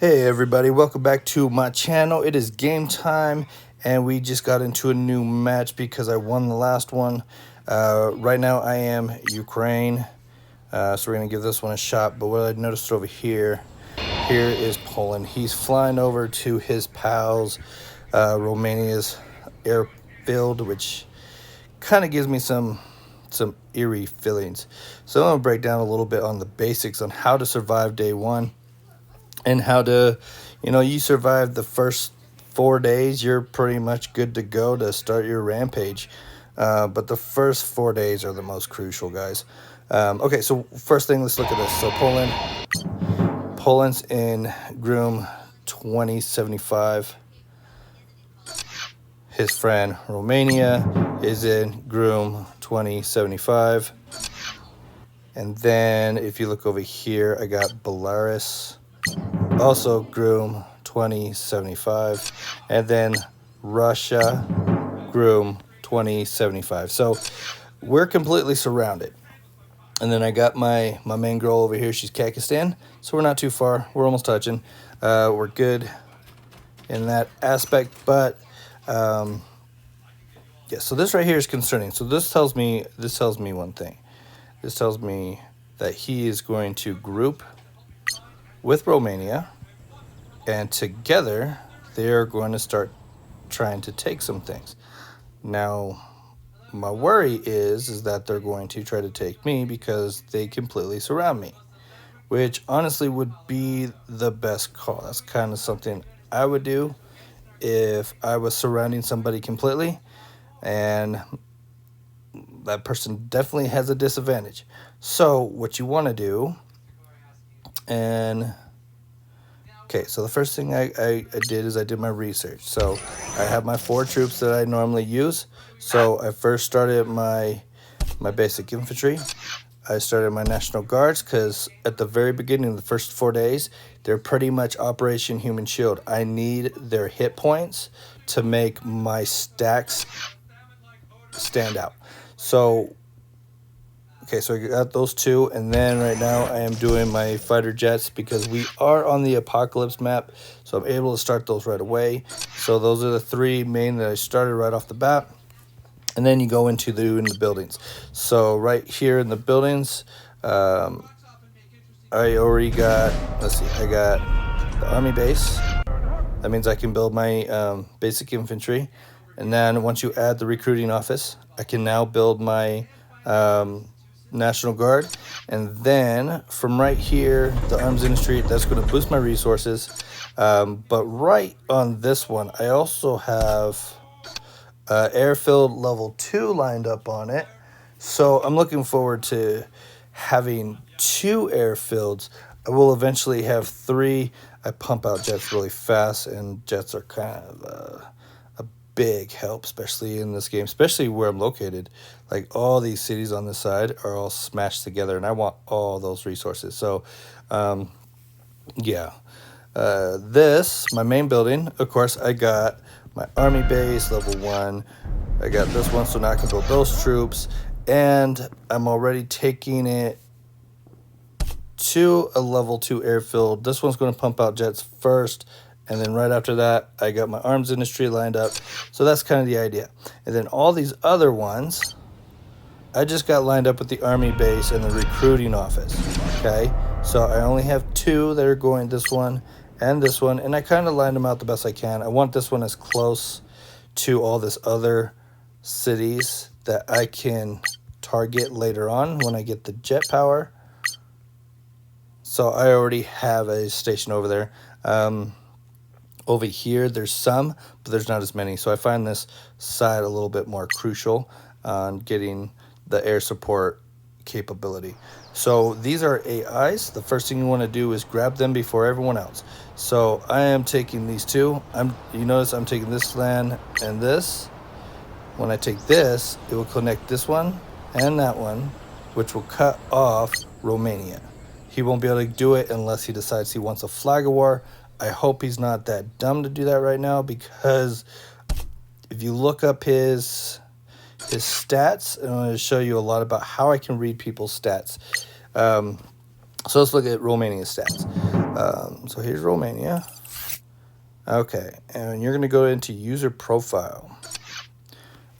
Hey everybody, welcome back to my channel. It is game time and we just got into a new match because I won the last one. Right now I am Ukraine, so we're going to give this one a shot. But what I noticed over here is Poland. He's flying over to his pals, Romania's airfield, which kind of gives me some eerie feelings. So I'm going to break down a little bit on the basics on how to survive day one. And how to, you survive the first 4 days, you're pretty much good to go to start your rampage. But the first 4 days are the most crucial, guys. Okay, so first thing, let's look at this. So Poland's in Groom 2075. His friend Romania is in Groom 2075. And then if you look over here, I got Belarus, also Groom 2075, and then Russia, Groom 2075. So we're completely surrounded. And then I got my main girl over here. She's Kakistan, so we're not too far. We're almost touching. We're good in that aspect, but yeah. So this right here is concerning. So this tells me one thing. This tells me that he is going to group with Romania, and together they are going to start trying to take some things. Now, my worry is that they're going to try to take me because they completely surround me, which honestly would be the best call. That's kind of something I would do if I was surrounding somebody completely, and that person definitely has a disadvantage. So what you want to do, and okay, so the first thing I did is I did my research. So I have my 4 troops that I normally use. So I first started my basic infantry. I started my National Guards because at the very beginning of the first 4 days, they're pretty much Operation Human Shield. I need their hit points to make my stacks stand out. So okay, so I got those 2, and then right now I am doing my fighter jets because we are on the apocalypse map, so I'm able to start those right away. So those are the 3 main that I started right off the bat, and then you go into doing the buildings. So right here in the buildings, I already got, let's see, I got the army base. That means I can build my basic infantry, and then once you add the recruiting office, I can now build my National Guard. And then from right here, the arms industry, that's going to boost my resources. But right on this one, I also have airfield level 2 lined up on it. So I'm looking forward to having 2 airfields. I will eventually have 3. I pump out jets really fast, and jets are kind of a big help, especially in this game, especially where I'm located. Like, all these cities on this side are all smashed together, and I want all those resources. So yeah, this, my main building, of course, I got my army base level 1. I got this one, so now I can build those troops, and I'm already taking it to a level 2 airfield. This one's going to pump out jets first, and then right after that, I got my arms industry lined up. So that's kind of the idea. And then all these other ones, I just got lined up with the army base and the recruiting office. Okay, so I only have 2 that are going, this one, and I kind of lined them out the best I can. I want this one as close to all this other cities that I can target later on when I get the jet power. So I already have a station over there. Over here, there's some, but there's not as many. So I find this side a little bit more crucial on getting the air support capability. So these are AIs. The first thing you want to do is grab them before everyone else. So I am taking these 2. You notice I'm taking this land and this. When I take this, it will connect this one and that one, which will cut off Romania. He won't be able to do it unless he decides he wants a flag of war. I hope he's not that dumb to do that right now, because if you look up his stats, I'm going to show you a lot about how I can read people's stats. So let's look at Romania's stats. So here's Romania. Okay, and you're gonna go into user profile.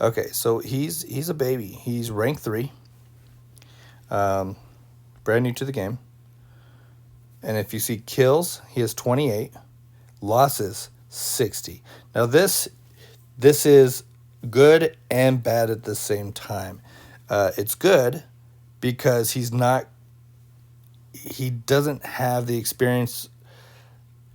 Okay, so he's a baby. He's rank 3, brand new to the game. And if you see kills, he has 28, losses 60. Now this is good and bad at the same time. It's good because he doesn't have the experience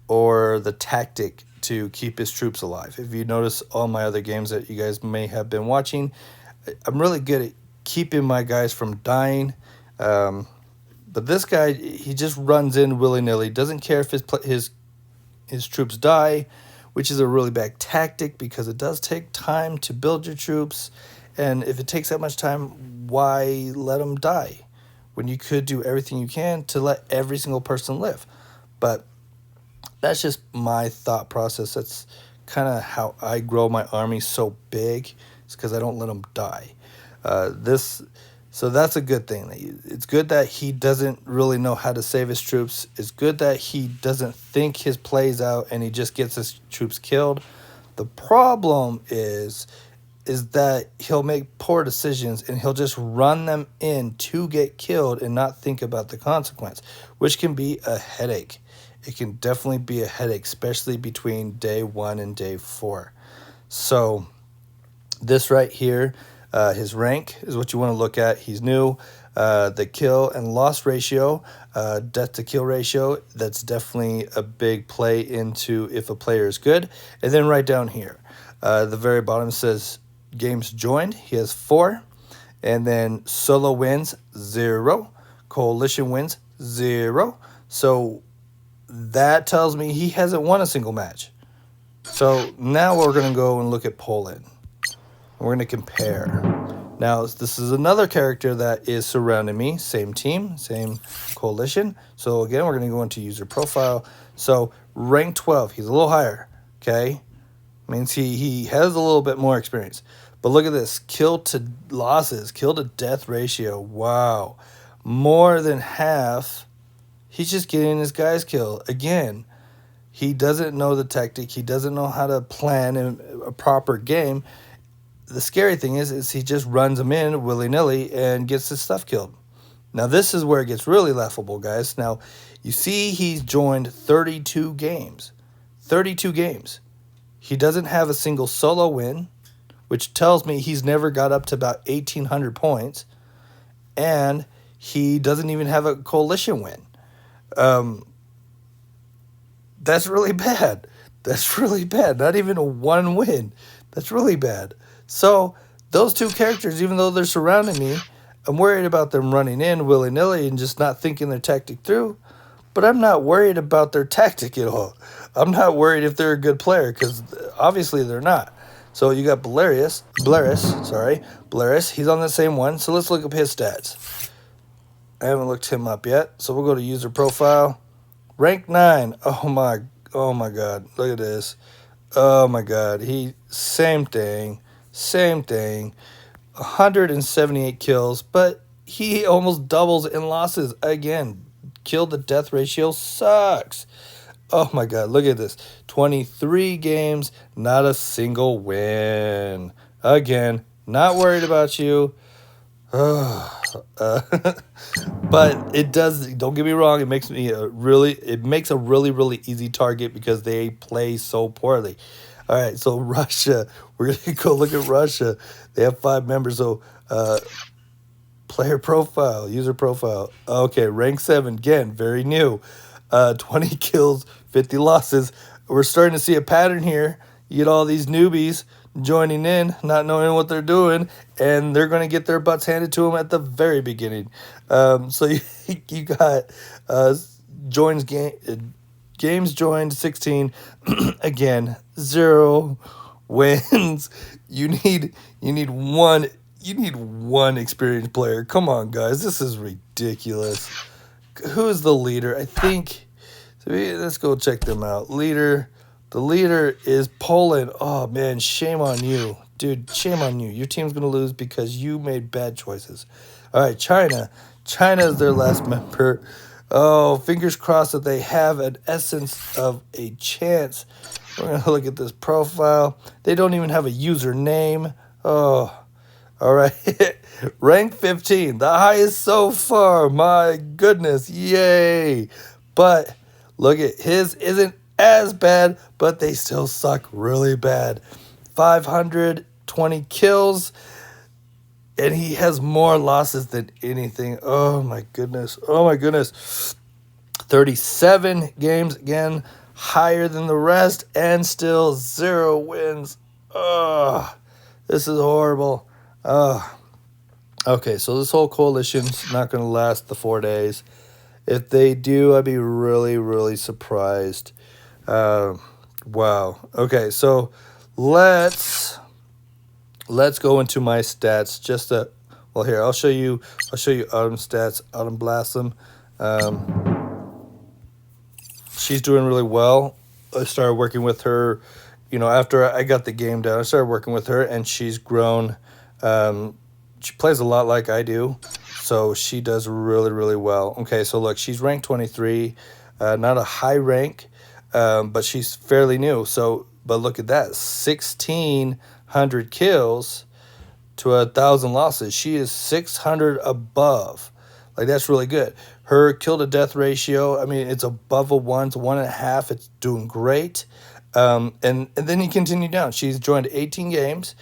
or the tactic to keep his troops alive. If you notice all my other games that you guys may have been watching, I'm really good at keeping my guys from dying. But this guy, he just runs in willy-nilly, doesn't care if his troops die, which is a really bad tactic because it does take time to build your troops. And if it takes that much time, why let them die when you could do everything you can to let every single person live? But that's just my thought process. That's kind of how I grow my army so big. It's because I don't let them die. So that's a good thing. It's good that he doesn't really know how to save his troops. It's good that he doesn't think his plays out and he just gets his troops killed. The problem is that he'll make poor decisions and he'll just run them in to get killed and not think about the consequence, which can be a headache. It can definitely be a headache, especially between day 1 and day 4. So this right here, his rank is what you want to look at. He's new. The kill and loss ratio, death to kill ratio, that's definitely a big play into if a player is good. And then right down here, the very bottom says games joined. He has 4. And then solo wins 0. Coalition wins 0. So that tells me he hasn't won a single match. So now we're going to go and look at Poland. We're going to compare. Now, this is another character that is surrounding me. Same team, same coalition. So again, we're going to go into user profile. So rank 12, he's a little higher, okay? Means he has a little bit more experience. But look at this, kill to losses, kill to death ratio. Wow, more than half. He's just getting his guys killed. Again, he doesn't know the tactic. He doesn't know how to plan a proper game. The scary thing is he just runs them in willy-nilly and gets his stuff killed. Now, this is where it gets really laughable, guys. Now, you see he's joined 32 games. 32 games. He doesn't have a single solo win, which tells me he's never got up to about 1,800 points. And he doesn't even have a coalition win. That's really bad. That's really bad. Not even a 1 win. That's really bad. So those two characters, even though they're surrounding me, I'm worried about them running in willy-nilly and just not thinking their tactic through. But I'm not worried about their tactic at all. I'm not worried if they're a good player because obviously they're not. So you got Belarus. He's on the same one. So let's look up his stats. I haven't looked him up yet. So we'll go to user profile. Rank 9. Oh my God. Look at this. Oh my God. Same thing. 178 kills, but he almost doubles in losses again. Kill to death ratio sucks. Oh my God. Look at this. 23 games, not a single win. Again, not worried about you. But it does, don't get me wrong, it makes a really easy target because they play so poorly. All right, so Russia, we're going to go look at Russia. They have 5 members. So player profile, user profile. Okay, rank 7, again, very new. 20 kills, 50 losses. We're starting to see a pattern here. You get all these newbies joining in, not knowing what they're doing, and they're going to get their butts handed to them at the very beginning. So you got games joined 16. Again, 0 wins. You need one experienced player. Come on, guys, this is ridiculous. Who's the leader? I think. Let's go check them out. The leader is Poland. Oh man, shame on you, dude. Shame on you. Your team's gonna lose because you made bad choices. All right, China. China is their last member. Oh, fingers crossed that they have an essence of a chance. We're going to look at this profile. They don't even have a username. Oh, all right. Rank 15, the highest so far. My goodness. Yay. But look at his isn't as bad, but they still suck really bad. 520 kills, and he has more losses than anything. Oh my goodness. Oh my goodness. 37 games, again, higher than the rest, and still 0 wins. Ugh, this is horrible. Okay, so this whole coalition's not going to last the 4 days. If they do, I'd be really, really surprised. Wow. Okay, so let's go into my stats. Well, here I'll show you Autumn's stats. Autumn Blossom. She's doing really well. I started working with her, after I got the game down. I started working with her, and she's grown. She plays a lot like I do, so she does really, really well. Okay, so look, she's ranked 23, not a high rank, but she's fairly new. So, but look at that, 1,600 kills to 1,000 losses. She is 600 above. Like, that's really good. Her kill to death ratio, I mean, it's above a 1 to 1.5. It's doing great. And then you continue down. She's joined 18 games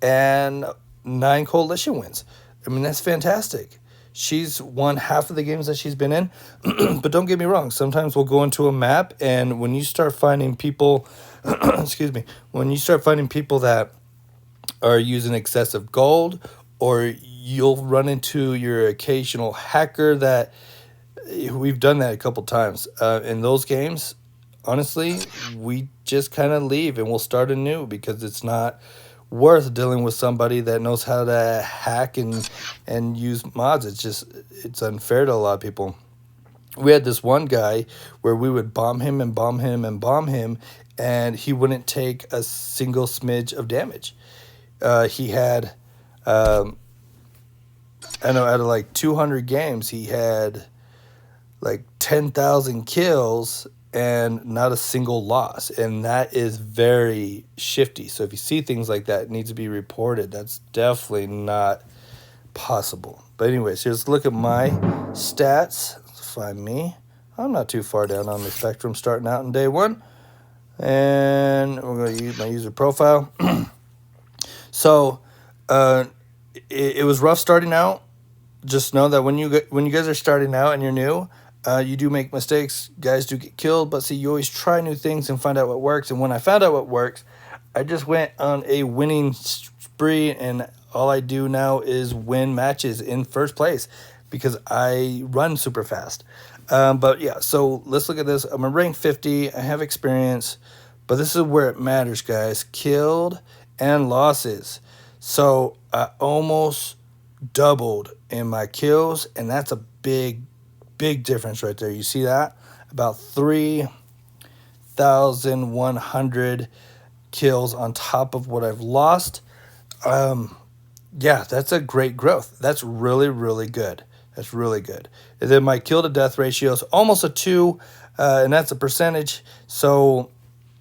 and 9 coalition wins. I mean, that's fantastic. She's won half of the games that she's been in. But don't get me wrong. Sometimes we'll go into a map, and when you start finding people, excuse me, when you start finding people that are using excessive gold, or you'll run into your occasional hacker that we've done that a couple times. In those games, honestly, we just kind of leave and we'll start anew because it's not worth dealing with somebody that knows how to hack and use mods. It's unfair to a lot of people. We had this one guy where we would bomb him and bomb him and bomb him, and he wouldn't take a single smidge of damage. He had, I know, out of like 200 games, he had like 10,000 kills and not a single loss. And that is very shifty. So if you see things like that, it needs to be reported. That's definitely not possible. But anyways, here's a look at my stats. Let's find me. I'm not too far down on the spectrum starting out in day 1. And we're going to use my user profile. So it was rough starting out. Just know that when you guys are starting out and you're new, you do make mistakes. Guys do get killed, but see, you always try new things and find out what works. And when I found out what works, I just went on a winning spree, and all I do now is win matches in first place because I run super fast. But yeah, so let's look at this. I'm a rank 50. I have experience, but this is where it matters, guys. Killed and losses. So I almost doubled in my kills, and that's a big difference right there. You see that? About 3,100 kills on top of what I've lost. Yeah, that's a great growth. That's really, really good. That's really good. And then my kill to death ratio is almost a 2, and that's a percentage. So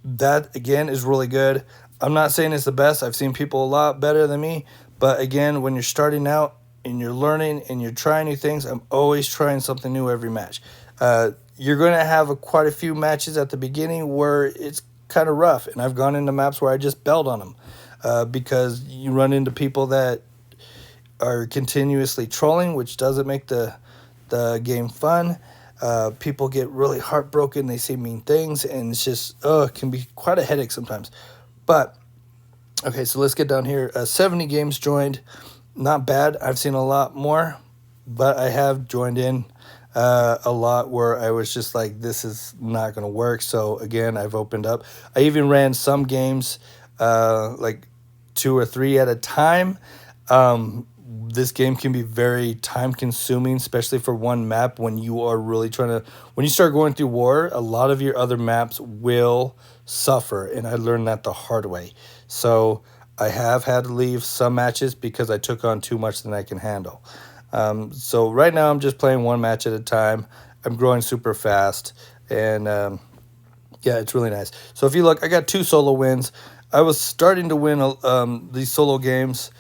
that, again, is really good. I'm not saying it's the best. I've seen people a lot better than me. But again, when you're starting out and you're learning and you're trying new things, I'm always trying something new every match. You're going to have quite a few matches at the beginning where it's kind of rough. And I've gone into maps where I just bailed on them because you run into people that are continuously trolling, which doesn't make the game fun. People get really heartbroken. They say mean things, and it's just, it can be quite a headache sometimes. But, okay, so let's get down here. 70 games joined. Not bad. I've seen a lot more, but I have joined in a lot where I was just like, this is not going to work. So, again, I've opened up. I even ran some games like 2 or 3 at a time. This game can be very time-consuming, especially for one map when you are really when you start going through war, a lot of your other maps will suffer, and I learned that the hard way. So I have had to leave some matches because I took on too much than I can handle. So right now I'm just playing one match at a time. I'm growing super fast, and yeah, it's really nice. So if you look, I got 2 solo wins. I was starting to win these solo games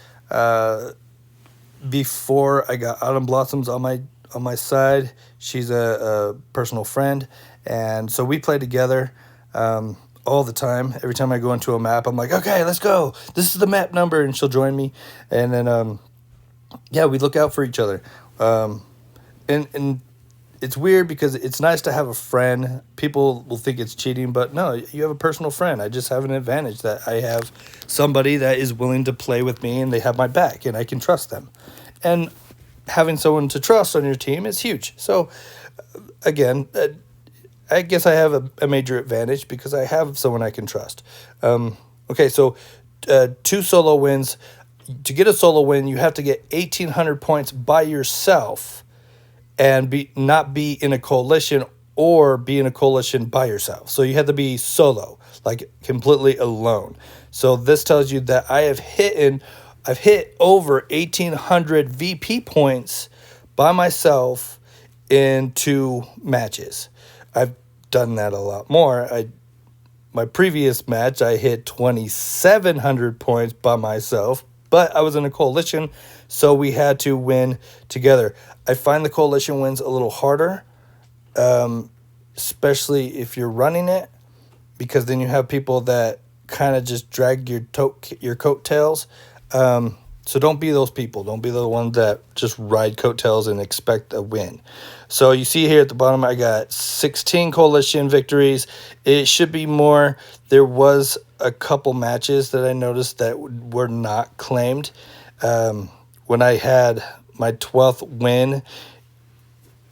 before I got Autumn Blossoms on my side. She's a personal friend, and so we play together all the time. Every time I go into a map, I'm like, okay, let's go. This is the map number, and she'll join me, and then yeah, we look out for each other. And it's weird because it's nice to have a friend. People will think it's cheating, but no, you have a personal friend. I just have an advantage that I have somebody that is willing to play with me, and they have my back, and I can trust them. And having someone to trust on your team is huge. So again, I guess I have a major advantage because I have someone I can trust. Okay, so 2 solo wins. To get a solo win, you have to get 1,800 points by yourself and not be in a coalition or be in a coalition by yourself. So you have to be solo, like completely alone. So this tells you that I've hit over 1,800 VP points by myself in 2 matches. I've done that a lot more. My previous match, I hit 2,700 points by myself, but I was in a coalition, so we had to win together. I find the coalition wins a little harder, especially if you're running it, because then you have people that kind of just drag your coattails. So don't be those people. Don't be the ones that just ride coattails and expect a win. So you see here at the bottom, I got 16 coalition victories. It should be more. There was a couple matches that I noticed that were not claimed. When I had my 12th win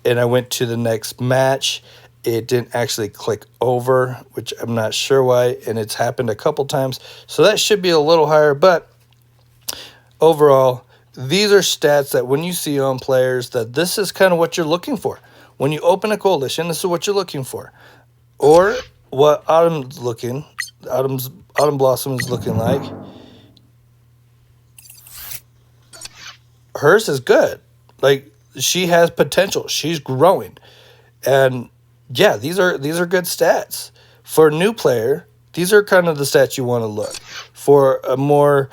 and I went to the next match, it didn't actually click over, which I'm not sure why, and it's happened a couple times. So that should be a little higher, but overall, these are stats that when you see on players, that this is kind of what you're looking for. When you open a coalition, this is what you're looking for. Or what Autumn Blossom is looking like. Hers is good. Like, she has potential. She's growing. And yeah, these are good stats. For a new player, these are kind of the stats you want to look. For a more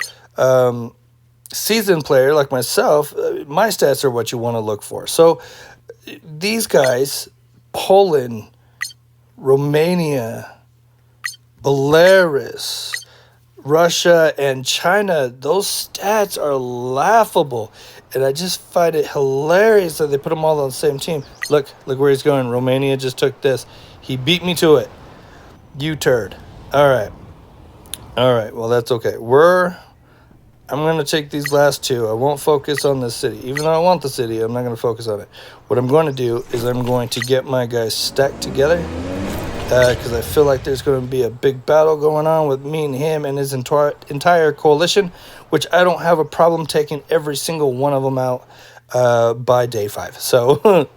seasoned player like myself, my stats are what you want to look for. So these guys, Poland, Romania, Belarus, Russia, and China, those stats are laughable. And I just find it hilarious that they put them all on the same team. Look where he's going. Romania just took this. He beat me to it. You turd. All right. Well, that's okay. I'm going to take these last 2. I won't focus on this city. Even though I want the city, I'm not going to focus on it. What I'm going to do is I'm going to get my guys stacked together, because I feel like there's going to be a big battle going on with me and him and his entire coalition, which I don't have a problem taking every single one of them out by day 5. So,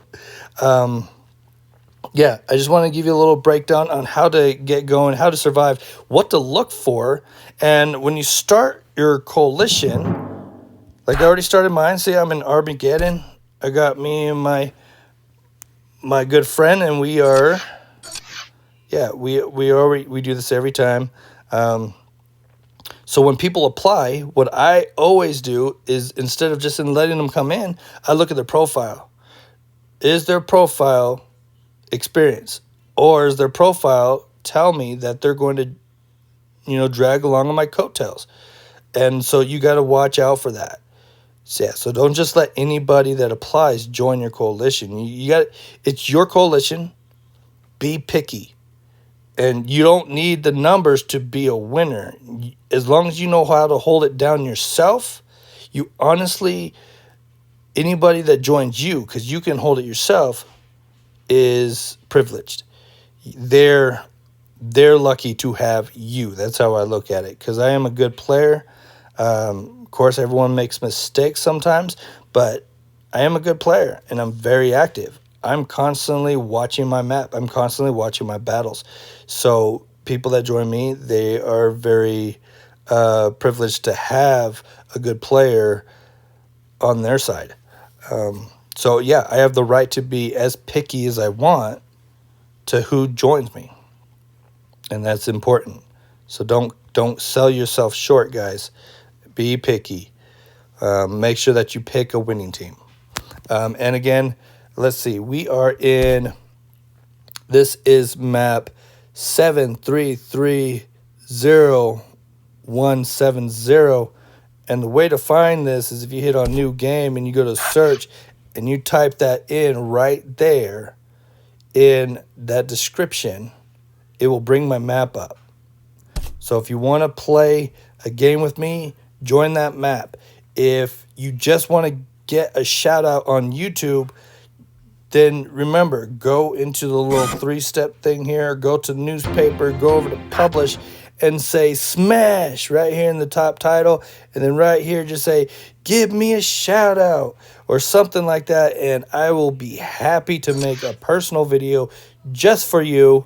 yeah, I just want to give you a little breakdown on how to get going, how to survive, what to look for. And when you start your coalition, like I already started mine. See, I'm in Armageddon. I got me and my good friend, and we are, yeah, we do this every time. So when people apply, what I always do is, instead of just letting them come in, I look at their profile. Is their profile experience, or is their profile tell me that they're going to, drag along on my coattails? And so you got to watch out for that. So, yeah, so don't just let anybody that applies join your coalition. It's your coalition. Be picky. And you don't need the numbers to be a winner. As long as you know how to hold it down yourself, you honestly, anybody that joins you, because you can hold it yourself, is privileged. They're lucky to have you. That's how I look at it, because I am a good player. Of course, everyone makes mistakes sometimes, but I am a good player, and I'm very active. I'm constantly watching my map. I'm constantly watching my battles. So people that join me, they are very privileged to have a good player on their side. So yeah, I have the right to be as picky as I want to who joins me, and that's important. So don't sell yourself short, guys. Be picky. Make sure that you pick a winning team. And again, let's see. We are in. This is map 7330170. And the way to find this is if you hit on new game and you go to search and you type that in right there in that description, it will bring my map up. So if you want to play a game with me, join that map. If you just want to get a shout out on YouTube, then remember, go into the little 3-step thing here, go to newspaper, go over to publish, and say smash right here in the top title. And then right here, just say, give me a shout out or something like that. And I will be happy to make a personal video just for you.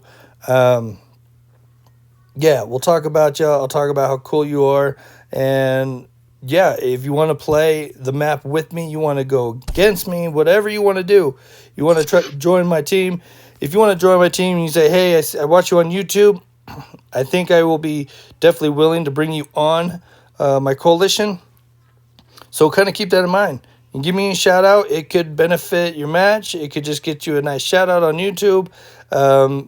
Yeah, we'll talk about y'all. I'll talk about how cool you are. And yeah, if you want to play the map with me, you want to go against me, whatever you want to do, you want to try join my team. If you want to join my team, you say, hey, I watch you on YouTube. I think I will be definitely willing to bring you on my coalition. So kind of keep that in mind. And give me a shout out. It could benefit your match. It could just get you a nice shout out on YouTube.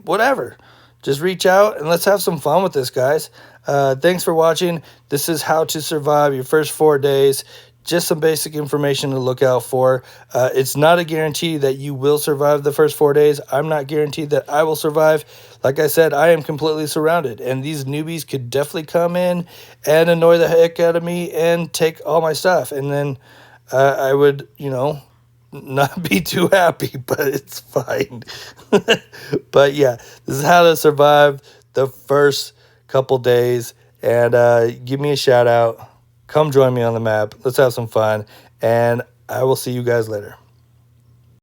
Whatever. Just reach out and let's have some fun with this, guys. Thanks for watching. This is how to survive your first 4 days. Just some basic information to look out for. It's not a guarantee that you will survive the first 4 days. I'm not guaranteed that I will survive. Like I said, I am completely surrounded, and these newbies could definitely come in and annoy the heck out of me and take all my stuff. And then I would, not be too happy, but it's fine. But yeah, this is how to survive the first couple days. And give me a shout out. Come join me on the map. Let's have some fun. And I will see you guys later.